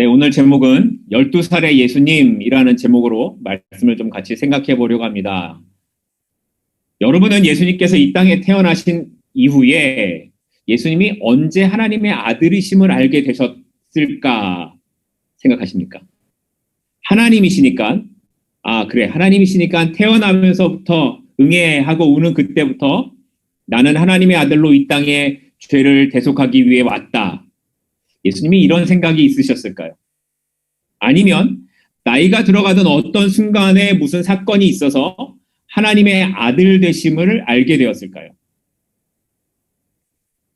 네, 오늘 제목은 12살의 예수님이라는 제목으로 말씀을 좀 같이 생각해 보려고 합니다. 여러분은 예수님께서 이 땅에 태어나신 이후에 예수님이 언제 하나님의 아들이심을 알게 되셨을까 생각하십니까? 하나님이시니까, 그래, 하나님이시니까 태어나면서부터 응애하고 우는 그때부터 나는 하나님의 아들로 이 땅에 죄를 대속하기 위해 왔다. 예수님이 이런 생각이 있으셨을까요? 아니면 나이가 들어가던 어떤 순간에 무슨 사건이 있어서 하나님의 아들 되심을 알게 되었을까요?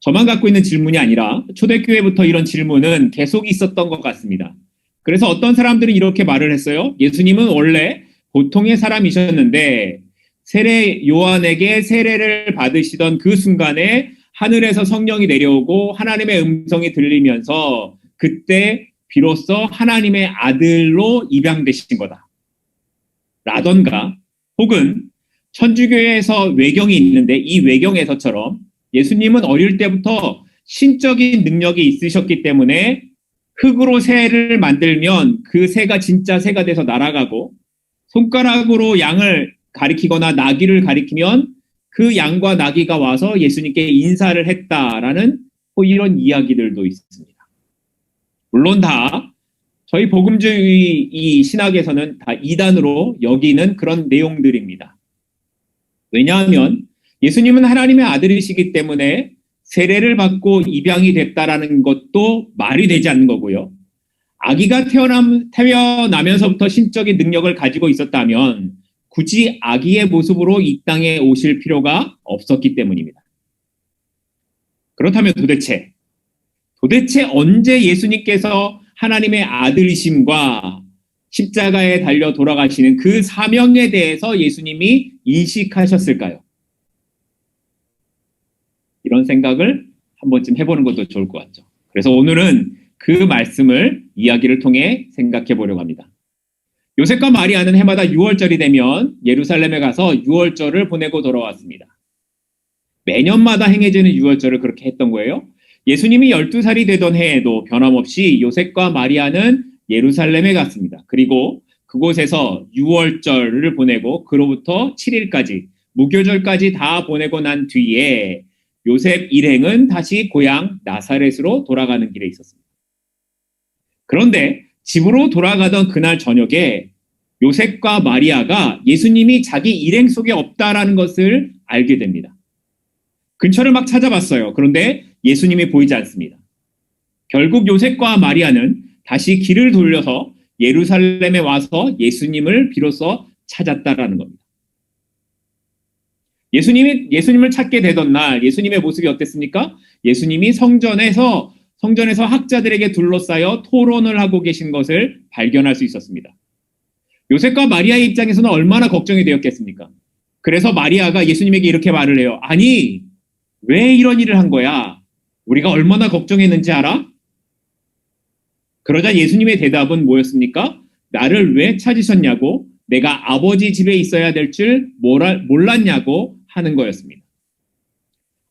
저만 갖고 있는 질문이 아니라 초대교회부터 이런 질문은 계속 있었던 것 같습니다. 그래서 어떤 사람들은 이렇게 말을 했어요. 예수님은 원래 보통의 사람이셨는데 세례 요한에게 세례를 받으시던 그 순간에 하늘에서 성령이 내려오고 하나님의 음성이 들리면서 그때 비로소 하나님의 아들로 입양되신 거다. 라던가 혹은 천주교에서 외경이 있는데 이 외경에서처럼 예수님은 어릴 때부터 신적인 능력이 있으셨기 때문에 흙으로 새를 만들면 그 새가 진짜 새가 돼서 날아가고 손가락으로 양을 가리키거나 나귀를 가리키면 그 양과 나귀가 와서 예수님께 인사를 했다라는 이런 이야기들도 있습니다. 물론 다 저희 복음주의 이 신학에서는 다 이단으로 여기는 그런 내용들입니다. 왜냐하면 예수님은 하나님의 아들이시기 때문에 세례를 받고 입양이 됐다라는 것도 말이 되지 않는 거고요. 아기가 태어나면서부터 신적인 능력을 가지고 있었다면 굳이 아기의 모습으로 이 땅에 오실 필요가 없었기 때문입니다. 그렇다면 도대체 언제 예수님께서 하나님의 아들이심과 십자가에 달려 돌아가시는 그 사명에 대해서 예수님이 인식하셨을까요? 이런 생각을 한 번쯤 해보는 것도 좋을 것 같죠. 그래서 오늘은 그 말씀을 이야기를 통해 생각해 보려고 합니다. 요셉과 마리아는 해마다 6월절이 되면 예루살렘에 가서 6월절을 보내고 돌아왔습니다. 매년마다 행해지는 6월절을 그렇게 했던 거예요. 예수님이 12살이 되던 해에도 변함없이 요셉과 마리아는 예루살렘에 갔습니다. 그리고 그곳에서 6월절을 보내고 그로부터 7일까지 무교절까지 다 보내고 난 뒤에 요셉 일행은 다시 고향 나사렛으로 돌아가는 길에 있었습니다. 그런데 집으로 돌아가던 그날 저녁에 요셉과 마리아가 예수님이 자기 일행 속에 없다라는 것을 알게 됩니다. 근처를 막 찾아봤어요. 그런데 예수님이 보이지 않습니다. 결국 요셉과 마리아는 다시 길을 돌려서 예루살렘에 와서 예수님을 비로소 찾았다라는 겁니다. 예수님을 찾게 되던 날 예수님의 모습이 어땠습니까? 예수님이 성전에서 학자들에게 둘러싸여 토론을 하고 계신 것을 발견할 수 있었습니다. 요셉과 마리아의 입장에서는 얼마나 걱정이 되었겠습니까? 그래서 마리아가 예수님에게 이렇게 말을 해요. 아니, 왜 이런 일을 한 거야? 우리가 얼마나 걱정했는지 알아? 그러자 예수님의 대답은 뭐였습니까? 나를 왜 찾으셨냐고, 내가 아버지 집에 있어야 될 줄 몰랐냐고 하는 거였습니다.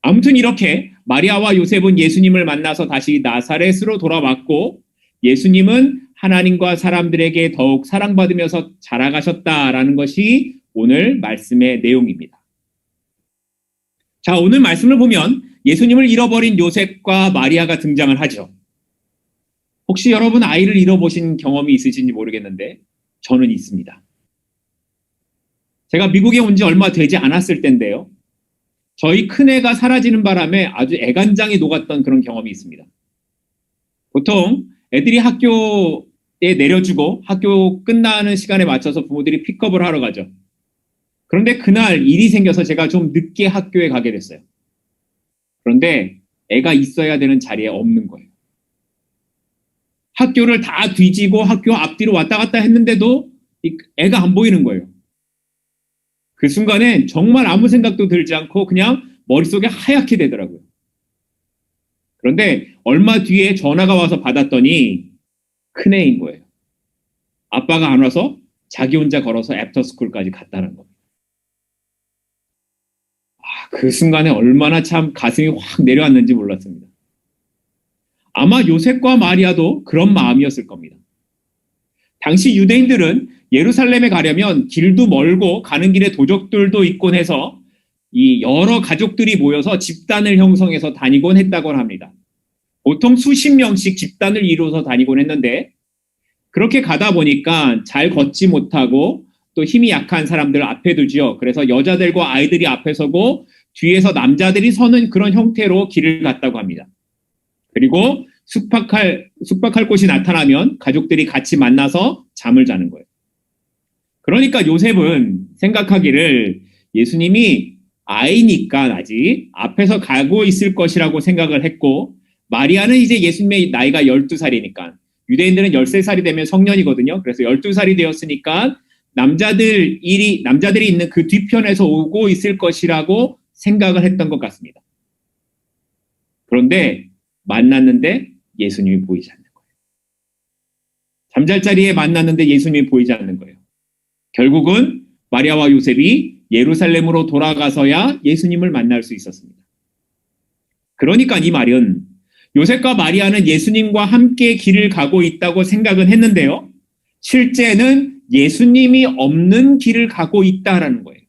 아무튼 이렇게 마리아와 요셉은 예수님을 만나서 다시 나사렛으로 돌아왔고 예수님은 하나님과 사람들에게 더욱 사랑받으면서 자라가셨다라는 것이 오늘 말씀의 내용입니다. 자, 오늘 말씀을 보면 예수님을 잃어버린 요셉과 마리아가 등장을 하죠. 혹시 여러분 아이를 잃어보신 경험이 있으신지 모르겠는데 저는 있습니다. 제가 미국에 온 지 얼마 되지 않았을 때인데요. 저희 큰애가 사라지는 바람에 아주 애간장이 녹았던 그런 경험이 있습니다. 보통 애들이 학교에 내려주고 학교 끝나는 시간에 맞춰서 부모들이 픽업을 하러 가죠. 그런데 그날 일이 생겨서 제가 좀 늦게 학교에 가게 됐어요. 그런데 애가 있어야 되는 자리에 없는 거예요. 학교를 다 뒤지고 학교 앞뒤로 왔다 갔다 했는데도 애가 안 보이는 거예요. 그 순간엔 정말 아무 생각도 들지 않고 그냥 머릿속에 하얗게 되더라고요. 그런데 얼마 뒤에 전화가 와서 받았더니 큰애인 거예요. 아빠가 안 와서 자기 혼자 걸어서 애프터스쿨까지 갔다는 겁니다. 그 순간에 얼마나 참 가슴이 확 내려왔는지 몰랐습니다. 아마 요셉과 마리아도 그런 마음이었을 겁니다. 당시 유대인들은 예루살렘에 가려면 길도 멀고 가는 길에 도적들도 있곤 해서 이 여러 가족들이 모여서 집단을 형성해서 다니곤 했다고 합니다. 보통 수십 명씩 집단을 이루어서 다니곤 했는데 그렇게 가다 보니까 잘 걷지 못하고 또 힘이 약한 사람들 앞에 두지요. 그래서 여자들과 아이들이 앞에 서고 뒤에서 남자들이 서는 그런 형태로 길을 갔다고 합니다. 그리고 숙박할 곳이 나타나면 가족들이 같이 만나서 잠을 자는 거예요. 그러니까 요셉은 생각하기를 예수님이 아이니까 아직 앞에서 가고 있을 것이라고 생각을 했고, 마리아는 이제 예수님의 나이가 12살이니까 유대인들은 13살이 되면 성년이거든요. 그래서 12살이 되었으니까 남자들이 있는 그 뒤편에서 오고 있을 것이라고 생각을 했던 것 같습니다. 그런데 만났는데 예수님이 보이지 않는 거예요. 잠잘 자리에 만났는데 예수님이 보이지 않는 거예요. 결국은 마리아와 요셉이 예루살렘으로 돌아가서야 예수님을 만날 수 있었습니다. 그러니까 이 말은 요셉과 마리아는 예수님과 함께 길을 가고 있다고 생각은 했는데요. 실제는 예수님이 없는 길을 가고 있다라는 거예요.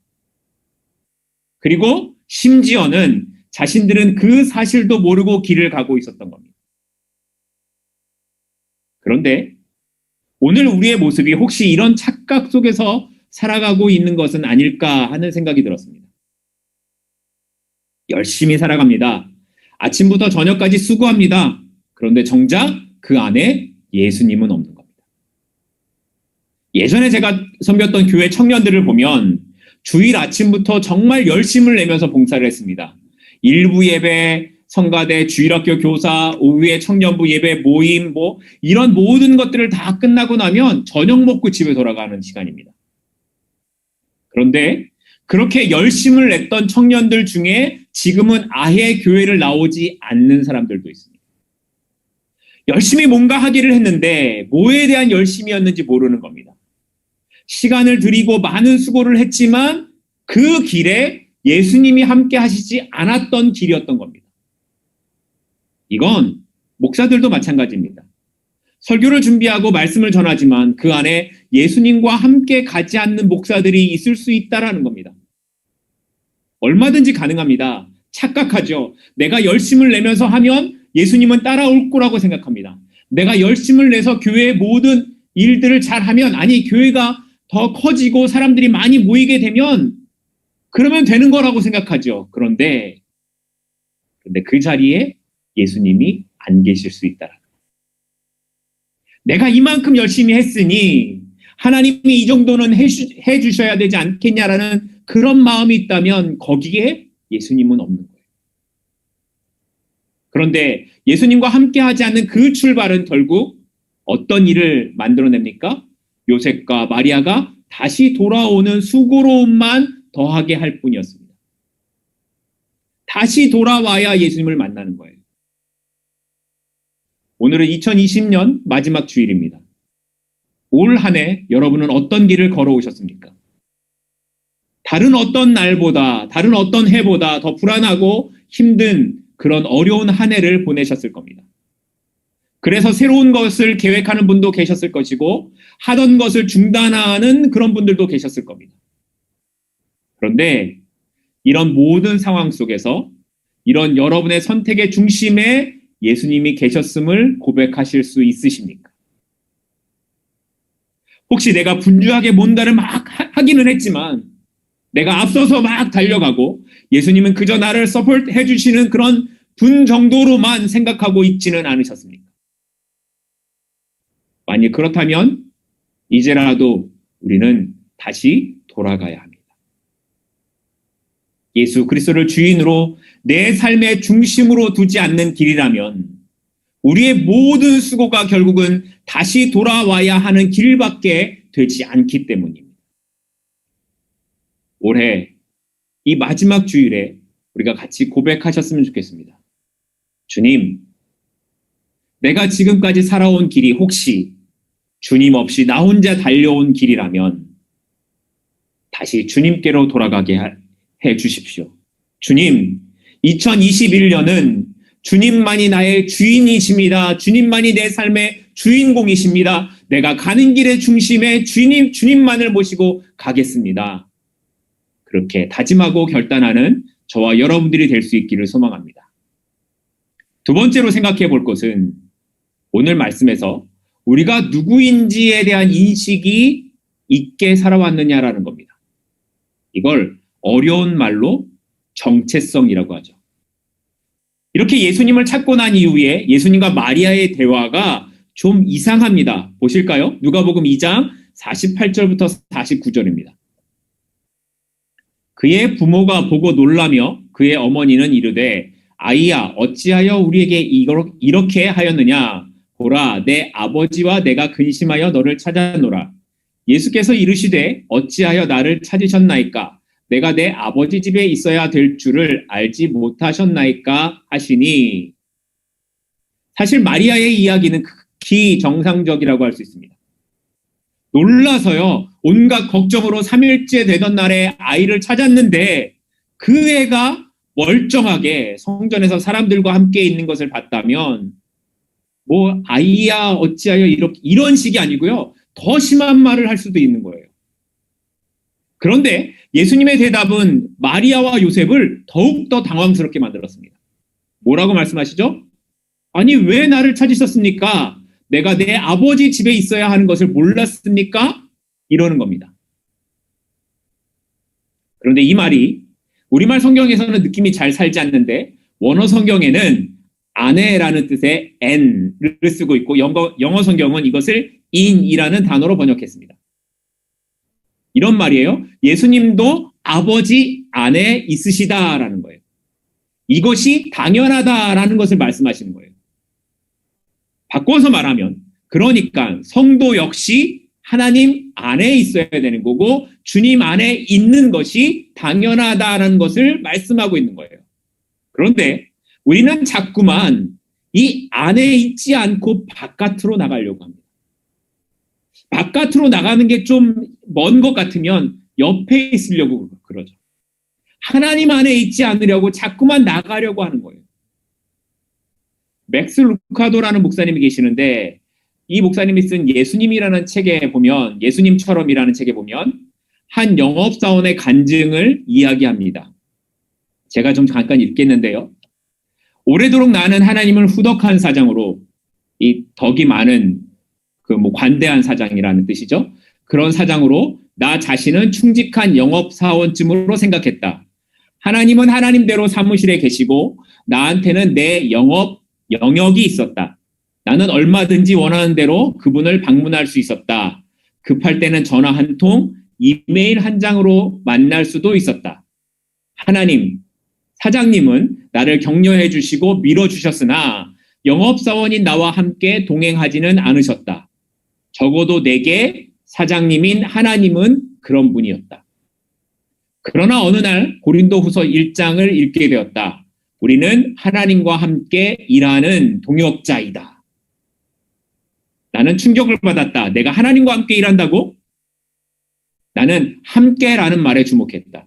그리고 심지어는 자신들은 그 사실도 모르고 길을 가고 있었던 겁니다. 그런데 오늘 우리의 모습이 혹시 이런 착각 속에서 살아가고 있는 것은 아닐까 하는 생각이 들었습니다. 열심히 살아갑니다. 아침부터 저녁까지 수고합니다. 그런데 정작 그 안에 예수님은 없는 겁니다. 예전에 제가 섬겼던 교회 청년들을 보면 주일 아침부터 정말 열심을 내면서 봉사를 했습니다. 일부 예배, 성가대, 주일학교 교사, 오후에 청년부 예배, 모임, 이런 모든 것들을 다 끝나고 나면 저녁 먹고 집에 돌아가는 시간입니다. 그런데 그렇게 열심을 냈던 청년들 중에 지금은 아예 교회를 나오지 않는 사람들도 있습니다. 열심히 뭔가 하기를 했는데 뭐에 대한 열심이었는지 모르는 겁니다. 시간을 들이고 많은 수고를 했지만 그 길에 예수님이 함께 하시지 않았던 길이었던 겁니다. 이건 목사들도 마찬가지입니다. 설교를 준비하고 말씀을 전하지만 그 안에 예수님과 함께 가지 않는 목사들이 있을 수 있다라는 겁니다. 얼마든지 가능합니다. 착각하죠. 내가 열심을 내면서 하면 예수님은 따라올 거라고 생각합니다. 내가 열심을 내서 교회의 모든 일들을 잘하면, 아니 교회가 더 커지고 사람들이 많이 모이게 되면 그러면 되는 거라고 생각하죠. 그런데 그 자리에 예수님이 안 계실 수 있다. 내가 이만큼 열심히 했으니 하나님이 이 정도는 해주셔야 되지 않겠냐라는 그런 마음이 있다면 거기에 예수님은 없는 거예요. 그런데 예수님과 함께 하지 않는 그 출발은 결국 어떤 일을 만들어냅니까? 요셉과 마리아가 다시 돌아오는 수고로움만 더하게 할 뿐이었습니다. 다시 돌아와야 예수님을 만나는 거예요. 오늘은 2020년 마지막 주일입니다. 올 한 해 여러분은 어떤 길을 걸어오셨습니까? 다른 어떤 날보다, 다른 어떤 해보다 더 불안하고 힘든 그런 어려운 한 해를 보내셨을 겁니다. 그래서 새로운 것을 계획하는 분도 계셨을 것이고 하던 것을 중단하는 그런 분들도 계셨을 겁니다. 그런데 이런 모든 상황 속에서 이런 여러분의 선택의 중심에 예수님이 계셨음을 고백하실 수 있으십니까? 혹시 내가 분주하게 뭔가를 막 하기는 했지만 내가 앞서서 막 달려가고 예수님은 그저 나를 서포트해 주시는 그런 분 정도로만 생각하고 있지는 않으셨습니까? 만약 그렇다면 이제라도 우리는 다시 돌아가야 합니다. 예수 그리스도를 주인으로 내 삶의 중심으로 두지 않는 길이라면 우리의 모든 수고가 결국은 다시 돌아와야 하는 길밖에 되지 않기 때문입니다. 올해 이 마지막 주일에 우리가 같이 고백하셨으면 좋겠습니다. 주님, 내가 지금까지 살아온 길이 혹시 주님 없이 나 혼자 달려온 길이라면 다시 주님께로 돌아가게 해 주십시오. 주님, 2021년은 주님만이 나의 주인이십니다. 주님만이 내 삶의 주인공이십니다. 내가 가는 길의 중심에 주님만을 모시고 가겠습니다. 그렇게 다짐하고 결단하는 저와 여러분들이 될 수 있기를 소망합니다. 두 번째로 생각해 볼 것은 오늘 말씀에서 우리가 누구인지에 대한 인식이 있게 살아왔느냐라는 겁니다. 이걸 어려운 말로 정체성이라고 하죠. 이렇게 예수님을 찾고 난 이후에 예수님과 마리아의 대화가 좀 이상합니다. 보실까요? 누가복음 2장 48절부터 49절입니다. 그의 부모가 보고 놀라며 그의 어머니는 이르되 아이야 어찌하여 우리에게 이렇게 하였느냐 보라 내 아버지와 내가 근심하여 너를 찾아노라. 예수께서 이르시되 어찌하여 나를 찾으셨나이까 내가 내 아버지 집에 있어야 될 줄을 알지 못하셨나이까 하시니. 사실 마리아의 이야기는 극히 정상적이라고 할 수 있습니다. 놀라서요 온갖 걱정으로 3일째 되던 날에 아이를 찾았는데 그 애가 멀쩡하게 성전에서 사람들과 함께 있는 것을 봤다면 뭐 아이야 어찌하여 이런 식이 아니고요 더 심한 말을 할 수도 있는 거예요. 그런데 예수님의 대답은 마리아와 요셉을 더욱더 당황스럽게 만들었습니다. 뭐라고 말씀하시죠? 아니 왜 나를 찾으셨습니까? 내가 내 아버지 집에 있어야 하는 것을 몰랐습니까? 이러는 겁니다. 그런데 이 말이 우리말 성경에서는 느낌이 잘 살지 않는데 원어 성경에는 아내라는 뜻의 and를 쓰고 있고 영어 성경은 이것을 in이라는 단어로 번역했습니다. 이런 말이에요. 예수님도 아버지 안에 있으시다라는 거예요. 이것이 당연하다라는 것을 말씀하시는 거예요. 바꿔서 말하면 그러니까 성도 역시 하나님 안에 있어야 되는 거고 주님 안에 있는 것이 당연하다라는 것을 말씀하고 있는 거예요. 그런데 우리는 자꾸만 이 안에 있지 않고 바깥으로 나가려고 합니다. 바깥으로 나가는 게 좀 먼 것 같으면 옆에 있으려고 그러죠. 하나님 안에 있지 않으려고 자꾸만 나가려고 하는 거예요. 맥스 루카도라는 목사님이 계시는데 이 목사님이 쓴 예수님이라는 책에 보면 예수님처럼이라는 책에 보면 한 영업사원의 간증을 이야기합니다. 제가 좀 잠깐 읽겠는데요. 오래도록 나는 하나님을 후덕한 사장으로 이 덕이 많은 관대한 사장이라는 뜻이죠. 그런 사장으로 나 자신은 충직한 영업사원쯤으로 생각했다. 하나님은 하나님대로 사무실에 계시고 나한테는 내 영역이 있었다. 나는 얼마든지 원하는 대로 그분을 방문할 수 있었다. 급할 때는 전화 한 통, 이메일 한 장으로 만날 수도 있었다. 하나님, 사장님은 나를 격려해 주시고 밀어주셨으나 영업사원인 나와 함께 동행하지는 않으셨다. 적어도 내게 사장님인 하나님은 그런 분이었다. 그러나 어느 날 고린도후서 1장을 읽게 되었다. 우리는 하나님과 함께 일하는 동역자이다. 나는 충격을 받았다. 내가 하나님과 함께 일한다고? 나는 함께라는 말에 주목했다.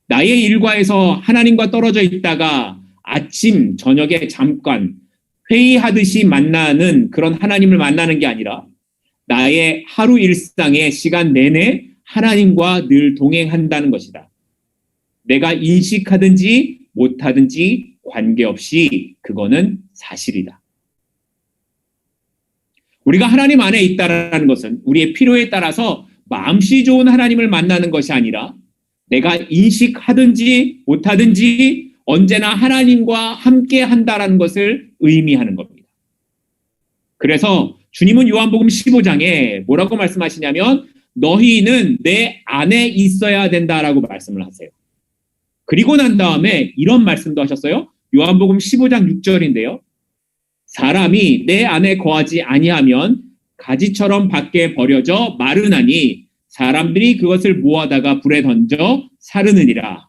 나의 일과에서 하나님과 떨어져 있다가 아침, 저녁에 잠깐 회의하듯이 만나는 그런 하나님을 만나는 게 아니라 나의 하루 일상의 시간 내내 하나님과 늘 동행한다는 것이다. 내가 인식하든지 못하든지 관계없이 그거는 사실이다. 우리가 하나님 안에 있다는 것은 우리의 필요에 따라서 마음씨 좋은 하나님을 만나는 것이 아니라 내가 인식하든지 못하든지 언제나 하나님과 함께 한다는 것을 의미하는 겁니다. 그래서 주님은 요한복음 15장에 뭐라고 말씀하시냐면 너희는 내 안에 있어야 된다라고 말씀을 하세요. 그리고 난 다음에 이런 말씀도 하셨어요. 요한복음 15장 6절인데요. 사람이 내 안에 거하지 아니하면 가지처럼 밖에 버려져 마르나니 사람들이 그것을 모아다가 불에 던져 사르느니라.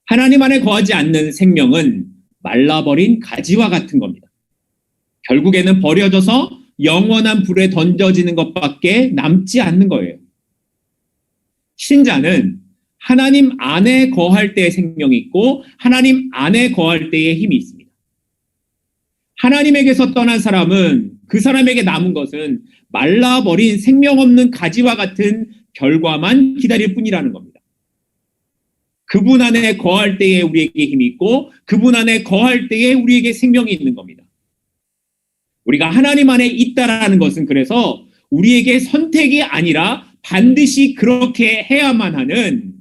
하나님 안에 거하지 않는 생명은 말라버린 가지와 같은 겁니다. 결국에는 버려져서 영원한 불에 던져지는 것밖에 남지 않는 거예요. 신자는 하나님 안에 거할 때의 생명이 있고 하나님 안에 거할 때의 힘이 있습니다. 하나님에게서 떠난 사람은 그 사람에게 남은 것은 말라버린 생명 없는 가지와 같은 결과만 기다릴 뿐이라는 겁니다. 그분 안에 거할 때에 우리에게 힘이 있고 그분 안에 거할 때에 우리에게 생명이 있는 겁니다. 우리가 하나님 안에 있다라는 것은 그래서 우리에게 선택이 아니라 반드시 그렇게 해야만 하는,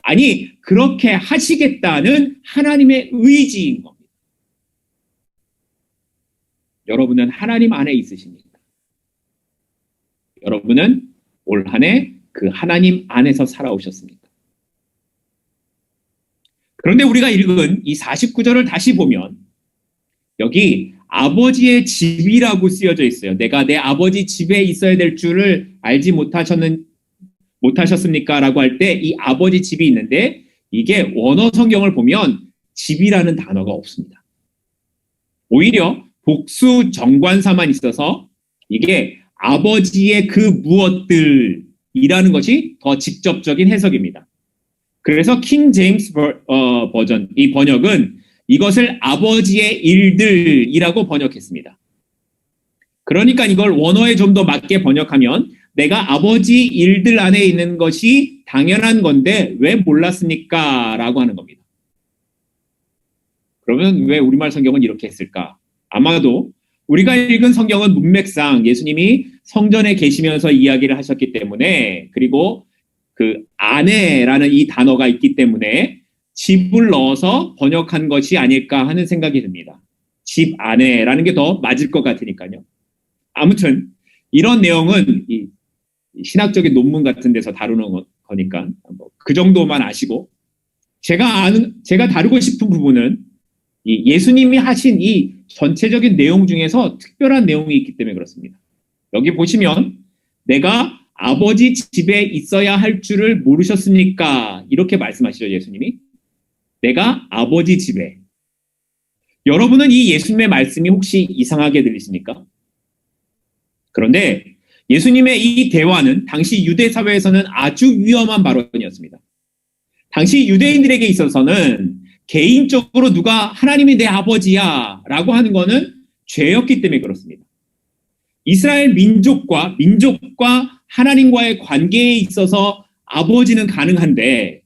아니 그렇게 하시겠다는 하나님의 의지인 겁니다. 여러분은 하나님 안에 있으십니까? 여러분은 올 한 해 그 하나님 안에서 살아오셨습니까? 그런데 우리가 읽은 이 49절을 다시 보면 여기 아버지의 집이라고 쓰여져 있어요. 내가 내 아버지 집에 있어야 될 줄을 알지 못하셨습니까? 라고 할 때 이 아버지 집이 있는데 이게 원어 성경을 보면 집이라는 단어가 없습니다. 오히려 복수 정관사만 있어서 이게 아버지의 그 무엇들이라는 것이 더 직접적인 해석입니다. 그래서 킹 제임스 버전, 이 번역은 이것을 아버지의 일들이라고 번역했습니다. 그러니까 이걸 원어에 좀 더 맞게 번역하면 내가 아버지 일들 안에 있는 것이 당연한 건데 왜 몰랐습니까? 라고 하는 겁니다. 그러면 왜 우리말 성경은 이렇게 했을까? 아마도 우리가 읽은 성경은 문맥상 예수님이 성전에 계시면서 이야기를 하셨기 때문에, 그리고 그 안에라는 이 단어가 있기 때문에 집을 넣어서 번역한 것이 아닐까 하는 생각이 듭니다. 집 안에라는 게 더 맞을 것 같으니까요. 아무튼 이런 내용은 이 신학적인 논문 같은 데서 다루는 거니까 그 정도만 아시고, 제가 다루고 싶은 부분은 이 예수님이 하신 이 전체적인 내용 중에서 특별한 내용이 있기 때문에 그렇습니다. 여기 보시면 내가 아버지 집에 있어야 할 줄을 모르셨습니까? 이렇게 말씀하시죠, 예수님이. 내가 아버지 집에. 여러분은 이 예수님의 말씀이 혹시 이상하게 들리십니까? 그런데 예수님의 이 대화는 당시 유대 사회에서는 아주 위험한 발언이었습니다. 당시 유대인들에게 있어서는 개인적으로 누가 하나님이 내 아버지야 라고 하는 거는 죄였기 때문에 그렇습니다. 이스라엘 민족과 하나님과의 관계에 있어서 아버지는 가능한데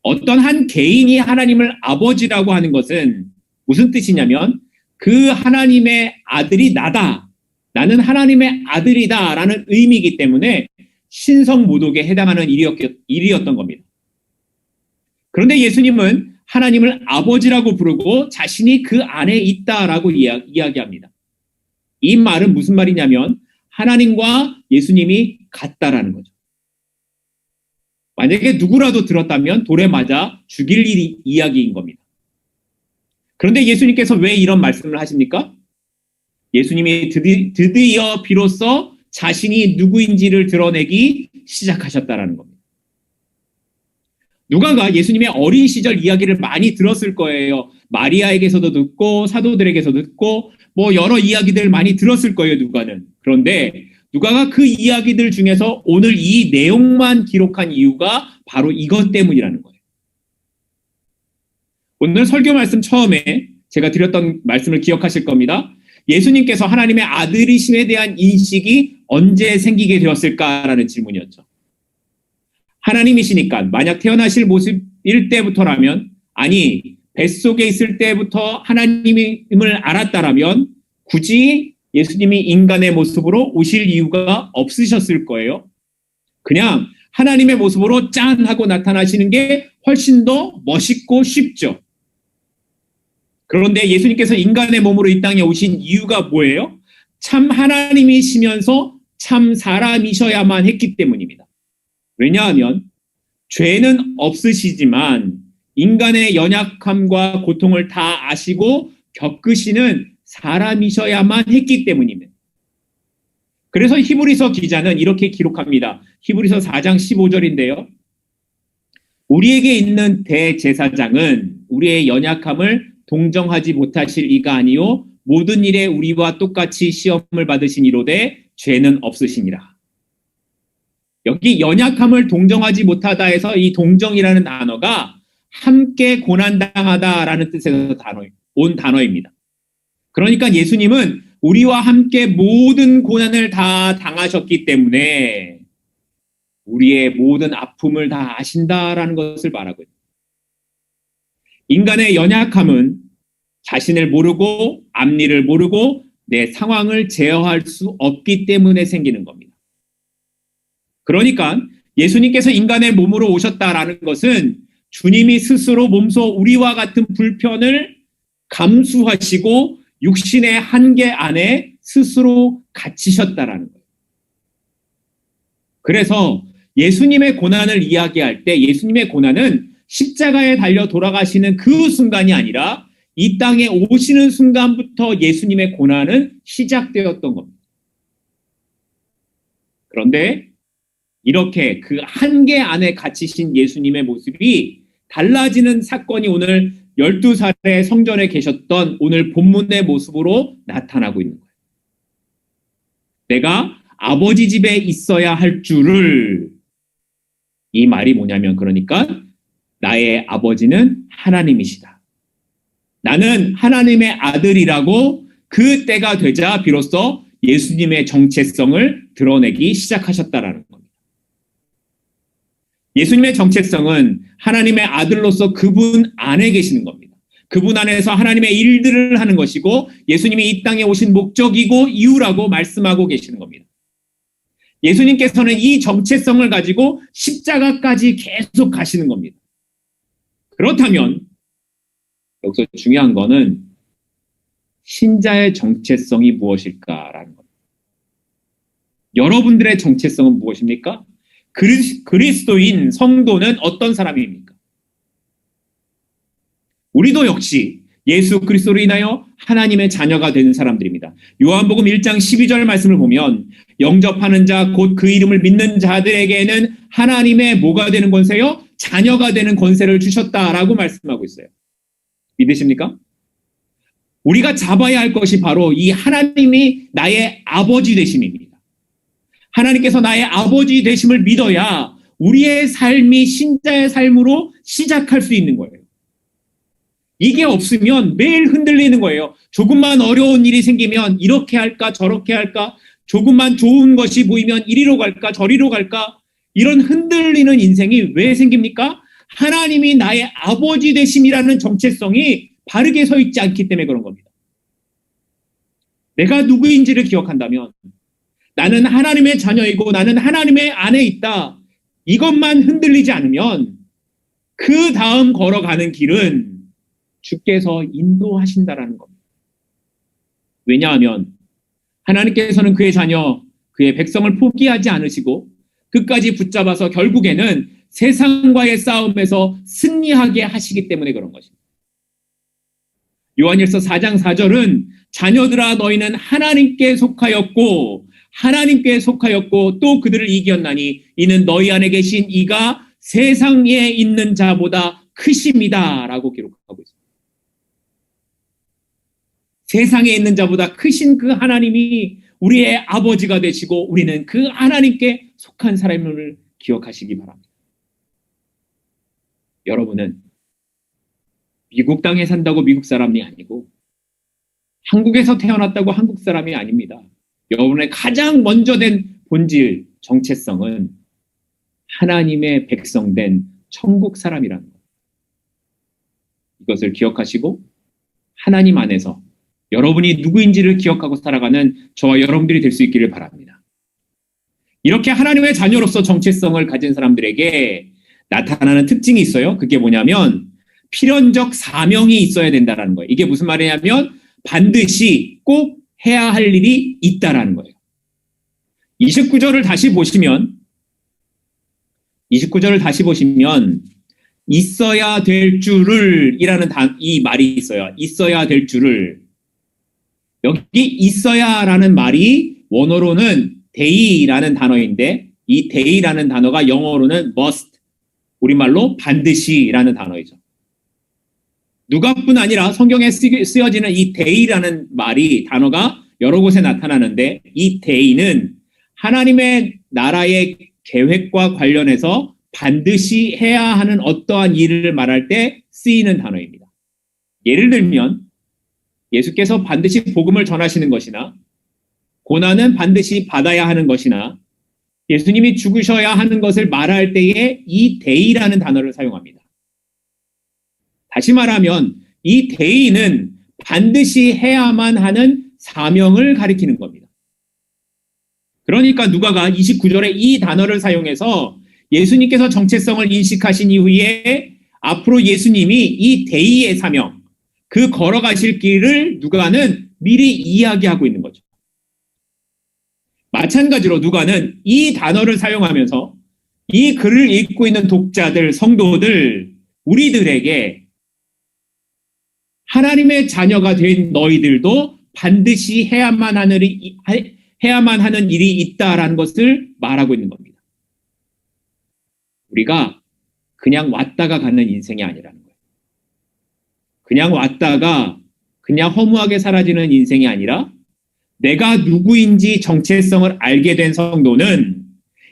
어떤 한 개인이 하나님을 아버지라고 하는 것은 무슨 뜻이냐면 그 하나님의 아들이 나다, 나는 하나님의 아들이다 라는 의미이기 때문에 신성모독에 해당하는 일이었던 겁니다. 그런데 예수님은 하나님을 아버지라고 부르고 자신이 그 안에 있다라고 이야기합니다. 이 말은 무슨 말이냐면 하나님과 예수님이 같다라는 거죠. 만약에 누구라도 들었다면 돌에 맞아 죽일 이야기인 겁니다. 그런데 예수님께서 왜 이런 말씀을 하십니까? 예수님이 드디어 비로소 자신이 누구인지를 드러내기 시작하셨다라는 겁니다. 누가가 예수님의 어린 시절 이야기를 많이 들었을 거예요. 마리아에게서도 듣고 사도들에게서도 듣고 여러 이야기들 많이 들었을 거예요, 누가는. 그런데 누가가 그 이야기들 중에서 오늘 이 내용만 기록한 이유가 바로 이것 때문이라는 거예요. 오늘 설교 말씀 처음에 제가 드렸던 말씀을 기억하실 겁니다. 예수님께서 하나님의 아들이심에 대한 인식이 언제 생기게 되었을까라는 질문이었죠. 하나님이시니까 만약 태어나실 모습일 때부터라면, 아니 뱃속에 있을 때부터 하나님임을 알았다라면 굳이 예수님이 인간의 모습으로 오실 이유가 없으셨을 거예요. 그냥 하나님의 모습으로 짠 하고 나타나시는 게 훨씬 더 멋있고 쉽죠. 그런데 예수님께서 인간의 몸으로 이 땅에 오신 이유가 뭐예요? 참 하나님이시면서 참 사람이셔야만 했기 때문입니다. 왜냐하면 죄는 없으시지만 인간의 연약함과 고통을 다 아시고 겪으시는 사람이셔야만 했기 때문입니다. 그래서 히브리서 기자는 이렇게 기록합니다. 히브리서 4장 15절인데요. 우리에게 있는 대제사장은 우리의 연약함을 동정하지 못하실 이가 아니요 모든 일에 우리와 똑같이 시험을 받으신 이로되 죄는 없으시니라. 여기 연약함을 동정하지 못하다 해서 이 동정이라는 단어가 함께 고난당하다라는 뜻에서 온 단어입니다. 그러니까 예수님은 우리와 함께 모든 고난을 다 당하셨기 때문에 우리의 모든 아픔을 다 아신다라는 것을 말하고 있습니다. 인간의 연약함은 자신을 모르고 앞니를 모르고 내 상황을 제어할 수 없기 때문에 생기는 겁니다. 그러니까 예수님께서 인간의 몸으로 오셨다라는 것은 주님이 스스로 몸소 우리와 같은 불편을 감수하시고 육신의 한계 안에 스스로 갇히셨다라는 거예요. 그래서 예수님의 고난을 이야기할 때 예수님의 고난은 십자가에 달려 돌아가시는 그 순간이 아니라 이 땅에 오시는 순간부터 예수님의 고난은 시작되었던 겁니다. 그런데 이렇게 그 한계 안에 갇히신 예수님의 모습이 달라지는 사건이 오늘 12살의 성전에 계셨던 오늘 본문의 모습으로 나타나고 있는 거예요. 내가 아버지 집에 있어야 할 줄을, 이 말이 뭐냐면 그러니까 나의 아버지는 하나님이시다. 나는 하나님의 아들이라고 그 때가 되자 비로소 예수님의 정체성을 드러내기 시작하셨다라는 겁니다. 예수님의 정체성은 하나님의 아들로서 그분 안에 계시는 겁니다. 그분 안에서 하나님의 일들을 하는 것이고 예수님이 이 땅에 오신 목적이고 이유라고 말씀하고 계시는 겁니다. 예수님께서는 이 정체성을 가지고 십자가까지 계속 가시는 겁니다. 그렇다면 여기서 중요한 거는 신자의 정체성이 무엇일까라는 겁니다. 여러분들의 정체성은 무엇입니까? 그리스도인 성도는 어떤 사람입니까? 우리도 역시 예수 그리스도로 인하여 하나님의 자녀가 되는 사람들입니다. 요한복음 1장 12절 말씀을 보면 영접하는 자 곧 그 이름을 믿는 자들에게는 하나님의 뭐가 되는 권세요? 자녀가 되는 권세를 주셨다라고 말씀하고 있어요. 믿으십니까? 우리가 잡아야 할 것이 바로 이 하나님이 나의 아버지 되심입니다. 하나님께서 나의 아버지 되심을 믿어야 우리의 삶이 신자의 삶으로 시작할 수 있는 거예요. 이게 없으면 매일 흔들리는 거예요. 조금만 어려운 일이 생기면 이렇게 할까 저렇게 할까, 조금만 좋은 것이 보이면 이리로 갈까 저리로 갈까, 이런 흔들리는 인생이 왜 생깁니까? 하나님이 나의 아버지 되심이라는 정체성이 바르게 서 있지 않기 때문에 그런 겁니다. 내가 누구인지를 기억한다면, 나는 하나님의 자녀이고 나는 하나님의 안에 있다, 이것만 흔들리지 않으면 그 다음 걸어가는 길은 주께서 인도하신다라는 겁니다. 왜냐하면 하나님께서는 그의 자녀, 그의 백성을 포기하지 않으시고 끝까지 붙잡아서 결국에는 세상과의 싸움에서 승리하게 하시기 때문에 그런 것입니다. 요한일서 4장 4절은 자녀들아 너희는 하나님께 속하였고 또 그들을 이겼나니 이는 너희 안에 계신 이가 세상에 있는 자보다 크심이다 라고 기록하고 있습니다. 세상에 있는 자보다 크신 그 하나님이 우리의 아버지가 되시고 우리는 그 하나님께 속한 사람을 기억하시기 바랍니다. 여러분은 미국 땅에 산다고 미국 사람이 아니고 한국에서 태어났다고 한국 사람이 아닙니다. 여러분의 가장 먼저 된 본질, 정체성은 하나님의 백성된 천국 사람이라는 것. 이것을 기억하시고 하나님 안에서 여러분이 누구인지를 기억하고 살아가는 저와 여러분들이 될 수 있기를 바랍니다. 이렇게 하나님의 자녀로서 정체성을 가진 사람들에게 나타나는 특징이 있어요. 그게 뭐냐면 필연적 사명이 있어야 된다는 거예요. 이게 무슨 말이냐면 반드시 꼭 해야 할 일이 있다라는 거예요. 29절을 다시 보시면 있어야 될 줄을 이라는 이 말이 있어요. 있어야 될 줄을. 여기 있어야라는 말이 원어로는 데이라는 단어인데 이 데이라는 단어가 영어로는 must, 우리말로 반드시라는 단어이죠. 누가뿐 아니라 성경에 쓰여지는 이 데이라는 단어가 여러 곳에 나타나는데 이 데이는 하나님의 나라의 계획과 관련해서 반드시 해야 하는 어떠한 일을 말할 때 쓰이는 단어입니다. 예를 들면 예수께서 반드시 복음을 전하시는 것이나 고난은 반드시 받아야 하는 것이나 예수님이 죽으셔야 하는 것을 말할 때에 이 데이라는 단어를 사용합니다. 다시 말하면 이 데이는 반드시 해야만 하는 사명을 가리키는 겁니다. 그러니까 누가가 29절에 이 단어를 사용해서 예수님께서 정체성을 인식하신 이후에 앞으로 예수님이 이 데이의 사명, 그 걸어가실 길을 누가는 미리 이야기하고 있는 거죠. 마찬가지로 누가는 이 단어를 사용하면서 이 글을 읽고 있는 독자들, 성도들, 우리들에게 하나님의 자녀가 된 너희들도 반드시 해야만 하는 일이 있다라는 것을 말하고 있는 겁니다. 우리가 그냥 왔다가 가는 인생이 아니라는 거예요. 그냥 왔다가 그냥 허무하게 사라지는 인생이 아니라 내가 누구인지 정체성을 알게 된 성도는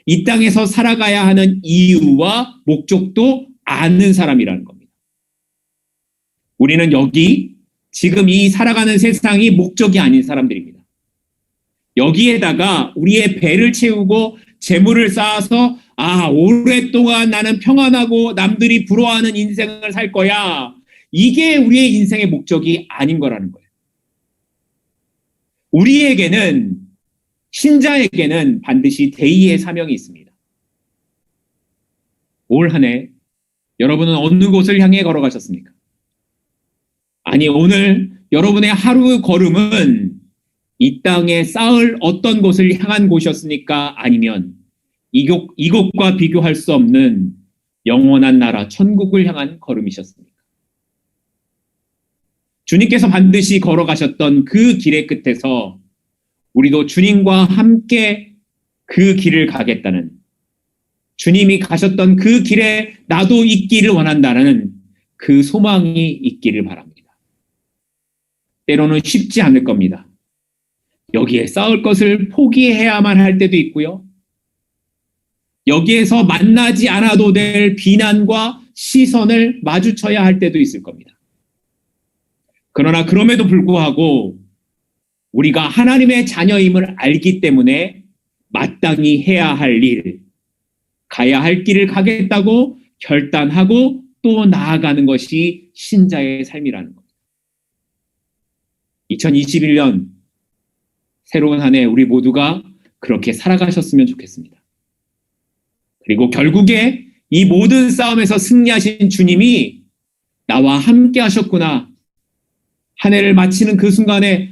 이 땅에서 살아가야 하는 이유와 목적도 아는 사람이라는 겁니다. 우리는 여기 지금 이 살아가는 세상이 목적이 아닌 사람들입니다. 여기에다가 우리의 배를 채우고 재물을 쌓아서 오랫동안 나는 평안하고 남들이 부러워하는 인생을 살 거야. 이게 우리의 인생의 목적이 아닌 거라는 거예요. 우리에게는, 신자에게는 반드시 데이의 사명이 있습니다. 올 한 해 여러분은 어느 곳을 향해 걸어가셨습니까? 아니, 오늘 여러분의 하루 걸음은 이 땅에 쌓을 어떤 곳을 향한 곳이었습니까? 아니면 이곳과 비교할 수 없는 영원한 나라, 천국을 향한 걸음이셨습니까? 주님께서 반드시 걸어가셨던 그 길의 끝에서 우리도 주님과 함께 그 길을 가겠다는, 주님이 가셨던 그 길에 나도 있기를 원한다는 그 소망이 있기를 바랍니다. 때로는 쉽지 않을 겁니다. 여기에 쌓을 것을 포기해야만 할 때도 있고요. 여기에서 만나지 않아도 될 비난과 시선을 마주쳐야 할 때도 있을 겁니다. 그러나 그럼에도 불구하고 우리가 하나님의 자녀임을 알기 때문에 마땅히 해야 할 일, 가야 할 길을 가겠다고 결단하고 또 나아가는 것이 신자의 삶이라는 겁니다. 2021년 새로운 한 해 우리 모두가 그렇게 살아가셨으면 좋겠습니다. 그리고 결국에 이 모든 싸움에서 승리하신 주님이 나와 함께 하셨구나. 한 해를 마치는 그 순간에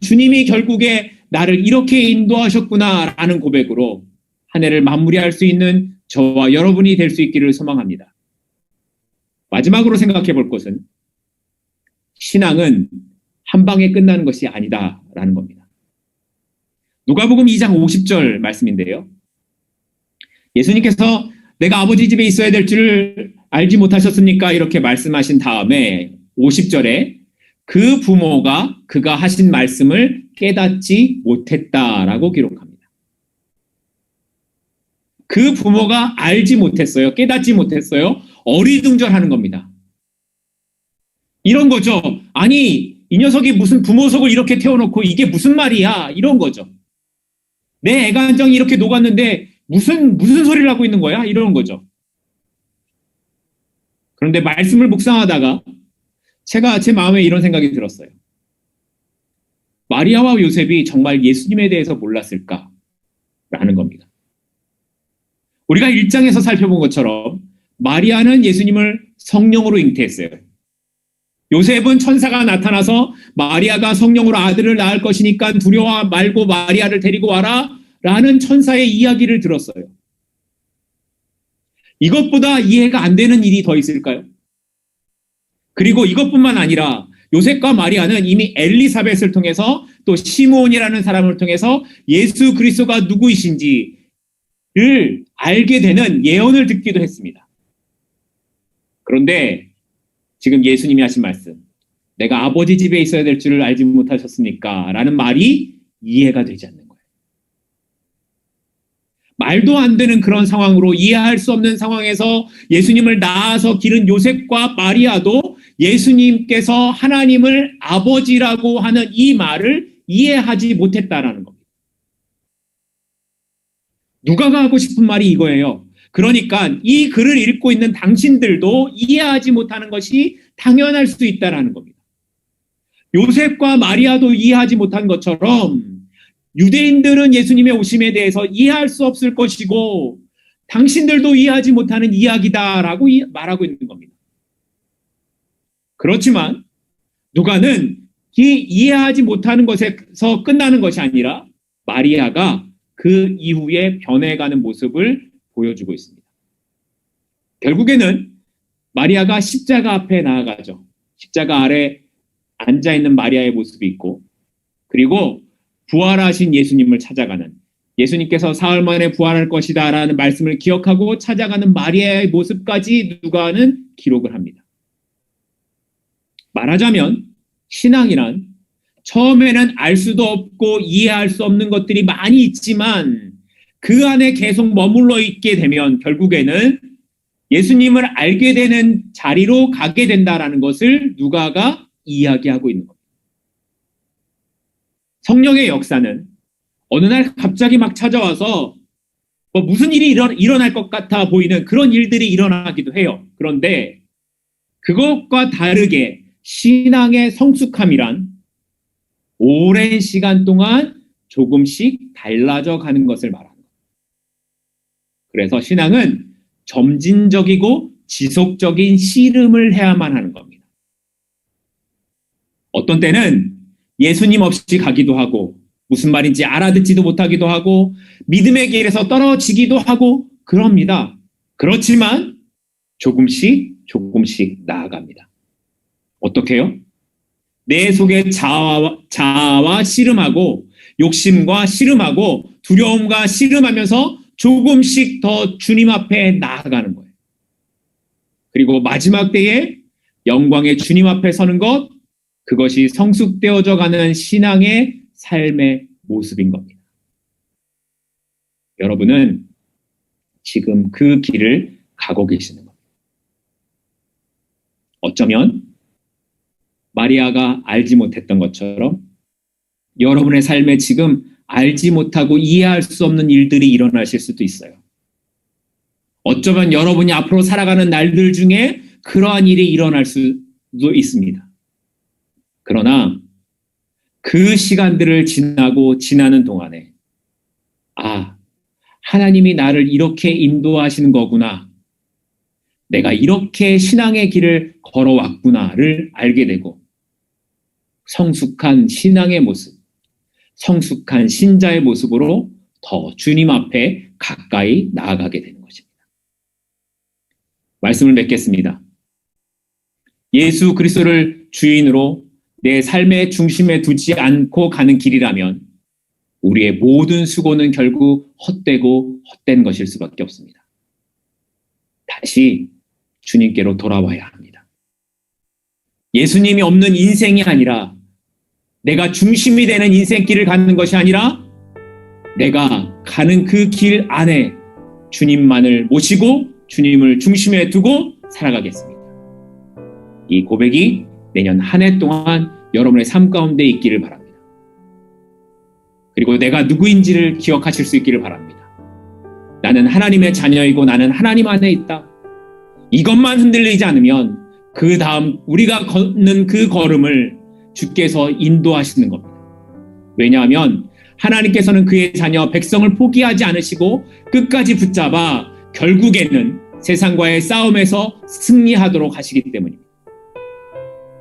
주님이 결국에 나를 이렇게 인도하셨구나 라는 고백으로 한 해를 마무리할 수 있는 저와 여러분이 될 수 있기를 소망합니다. 마지막으로 생각해 볼 것은 신앙은 한 방에 끝나는 것이 아니다라는 겁니다. 누가복음 2장 50절 말씀인데요. 예수님께서 내가 아버지 집에 있어야 될 줄을 알지 못하셨습니까? 이렇게 말씀하신 다음에 50절에 그 부모가 그가 하신 말씀을 깨닫지 못했다라고 기록합니다. 그 부모가 알지 못했어요. 깨닫지 못했어요. 어리둥절하는 겁니다. 이런 거죠. 아니, 이 녀석이 무슨 부모 속을 이렇게 태워놓고 이게 무슨 말이야? 이런 거죠. 내 애간장이 이렇게 녹았는데 무슨 소리를 하고 있는 거야? 이런 거죠. 그런데 말씀을 묵상하다가 제 마음에 이런 생각이 들었어요. 마리아와 요셉이 정말 예수님에 대해서 몰랐을까? 라는 겁니다. 우리가 1장에서 살펴본 것처럼 마리아는 예수님을 성령으로 잉태했어요. 요셉은 천사가 나타나서 마리아가 성령으로 아들을 낳을 것이니까 두려워 말고 마리아를 데리고 와라 라는 천사의 이야기를 들었어요. 이것보다 이해가 안 되는 일이 더 있을까요? 그리고 이것뿐만 아니라 요셉과 마리아는 이미 엘리사벳을 통해서 또 시므온이라는 사람을 통해서 예수 그리스도가 누구이신지를 알게 되는 예언을 듣기도 했습니다. 그런데 지금 예수님이 하신 말씀, 내가 아버지 집에 있어야 될 줄을 알지 못하셨습니까? 라는 말이 이해가 되지 않는 거예요. 말도 안 되는 그런 상황으로 이해할 수 없는 상황에서 예수님을 낳아서 기른 요셉과 마리아도 예수님께서 하나님을 아버지라고 하는 이 말을 이해하지 못했다라는 겁니다. 누가가 하고 싶은 말이 이거예요. 그러니까 이 글을 읽고 있는 당신들도 이해하지 못하는 것이 당연할 수 있다라는 겁니다. 요셉과 마리아도 이해하지 못한 것처럼 유대인들은 예수님의 오심에 대해서 이해할 수 없을 것이고 당신들도 이해하지 못하는 이야기다라고 말하고 있는 겁니다. 그렇지만 누가는 이 이해하지 못하는 것에서 끝나는 것이 아니라 마리아가 그 이후에 변해가는 모습을 보여주고 있습니다. 결국에는 마리아가 십자가 앞에 나아가죠. 십자가 아래 앉아있는 마리아의 모습이 있고 그리고 부활하신 예수님을 찾아가는 예수님께서 사흘 만에 부활할 것이다 라는 말씀을 기억하고 찾아가는 마리아의 모습까지 누가는 기록을 합니다. 말하자면 신앙이란 처음에는 알 수도 없고 이해할 수 없는 것들이 많이 있지만 그 안에 계속 머물러 있게 되면 결국에는 예수님을 알게 되는 자리로 가게 된다라는 것을 누가가 이야기하고 있는 겁니다. 성령의 역사는 어느 날 갑자기 막 찾아와서 무슨 일이 일어날 것 같아 보이는 그런 일들이 일어나기도 해요. 그런데 그것과 다르게 신앙의 성숙함이란 오랜 시간 동안 조금씩 달라져 가는 것을 말합니다. 그래서 신앙은 점진적이고 지속적인 씨름을 해야만 하는 겁니다. 어떤 때는 예수님 없이 가기도 하고 무슨 말인지 알아듣지도 못하기도 하고 믿음의 길에서 떨어지기도 하고 그럽니다. 그렇지만 조금씩 나아갑니다. 어떻게요? 내 속에 자아와 씨름하고 욕심과 씨름하고 두려움과 씨름하면서 조금씩 더 주님 앞에 나아가는 거예요. 그리고 마지막 때에 영광의 주님 앞에 서는 것, 그것이 성숙되어져 가는 신앙의 삶의 모습인 겁니다. 여러분은 지금 그 길을 가고 계시는 겁니다. 어쩌면 마리아가 알지 못했던 것처럼 여러분의 삶에 지금 알지 못하고 이해할 수 없는 일들이 일어나실 수도 있어요. 어쩌면 여러분이 앞으로 살아가는 날들 중에 그러한 일이 일어날 수도 있습니다. 그러나 그 시간들을 지나는 동안에 하나님이 나를 이렇게 인도하시는 거구나. 내가 이렇게 신앙의 길을 걸어왔구나를 알게 되고 성숙한 신앙의 모습, 성숙한 신자의 모습으로 더 주님 앞에 가까이 나아가게 되는 것입니다. 말씀을 맺겠습니다. 예수 그리스도를 주인으로 내 삶의 중심에 두지 않고 가는 길이라면 우리의 모든 수고는 결국 헛되고 헛된 것일 수밖에 없습니다. 다시 주님께로 돌아와야 합니다. 예수님이 없는 인생이 아니라 내가 중심이 되는 인생길을 가는 것이 아니라 내가 가는 그 길 안에 주님만을 모시고 주님을 중심에 두고 살아가겠습니다. 이 고백이 내년 한 해 동안 여러분의 삶 가운데 있기를 바랍니다. 그리고 내가 누구인지를 기억하실 수 있기를 바랍니다. 나는 하나님의 자녀이고 나는 하나님 안에 있다. 이것만 흔들리지 않으면 그 다음 우리가 걷는 그 걸음을 주께서 인도하시는 겁니다. 왜냐하면 하나님께서는 그의 자녀 백성을 포기하지 않으시고 끝까지 붙잡아 결국에는 세상과의 싸움에서 승리하도록 하시기 때문입니다.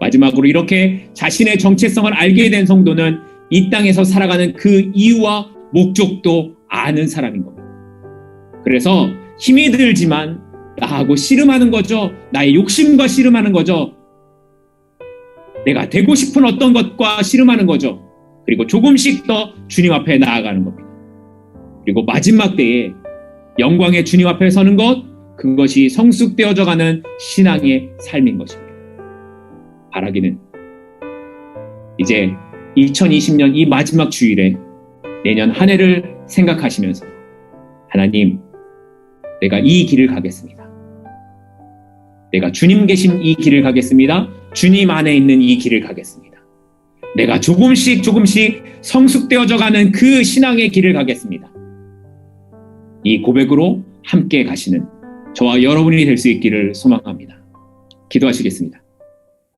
마지막으로 이렇게 자신의 정체성을 알게 된 성도는 이 땅에서 살아가는 그 이유와 목적도 아는 사람인 겁니다. 그래서 힘이 들지만 나하고 씨름하는 거죠. 나의 욕심과 씨름하는 거죠. 내가 되고 싶은 어떤 것과 씨름하는 거죠. 그리고 조금씩 더 주님 앞에 나아가는 겁니다. 그리고 마지막 때에 영광의 주님 앞에 서는 것, 그것이 성숙되어져 가는 신앙의 삶인 것입니다. 바라기는 이제 2020년 이 마지막 주일에 내년 한 해를 생각하시면서 하나님, 내가 이 길을 가겠습니다. 내가 주님 계신 이 길을 가겠습니다. 주님 안에 있는 이 길을 가겠습니다. 내가 조금씩 성숙되어져 가는 그 신앙의 길을 가겠습니다. 이 고백으로 함께 가시는 저와 여러분이 될 수 있기를 소망합니다. 기도하시겠습니다.